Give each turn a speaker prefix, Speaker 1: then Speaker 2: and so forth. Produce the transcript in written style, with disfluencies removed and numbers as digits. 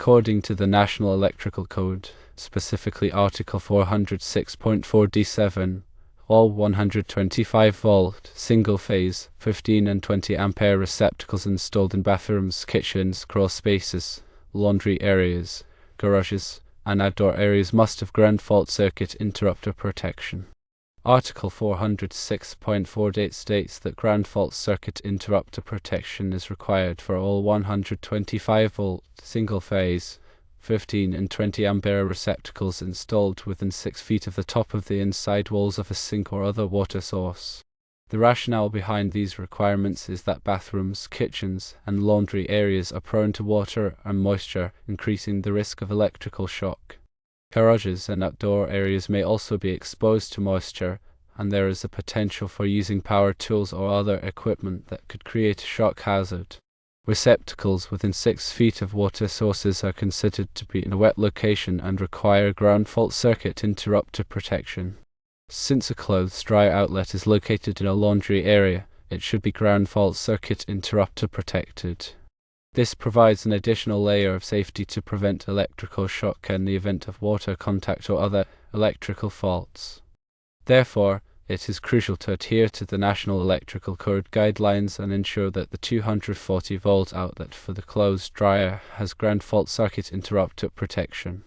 Speaker 1: According to the National Electrical Code, specifically Article 406.4d7, all 125-volt, single-phase, 15 and 20 ampere receptacles installed in bathrooms, kitchens, crawl spaces, laundry areas, garages, and outdoor areas must have ground fault circuit interrupter protection. Article 406.48 states that ground fault circuit interrupter protection is required for all 125-volt, single-phase, 15 and 20 ampere receptacles installed within 6 feet of the top of the inside walls of a sink or other water source. The rationale behind these requirements is that bathrooms, kitchens, and laundry areas are prone to water and moisture, increasing the risk of electrical shock. Garages and outdoor areas may also be exposed to moisture, and there is a potential for using power tools or other equipment that could create a shock hazard. Receptacles within 6 feet of water sources are considered to be in a wet location and require ground fault circuit interrupter protection. Since a clothes dry outlet is located in a laundry area, it should be ground fault circuit interrupter protected. This provides an additional layer of safety to prevent electrical shock in the event of water contact or other electrical faults. Therefore, it is crucial to adhere to the National Electrical Code guidelines and ensure that the 240-volt outlet for the clothes dryer has ground fault circuit interrupter protection.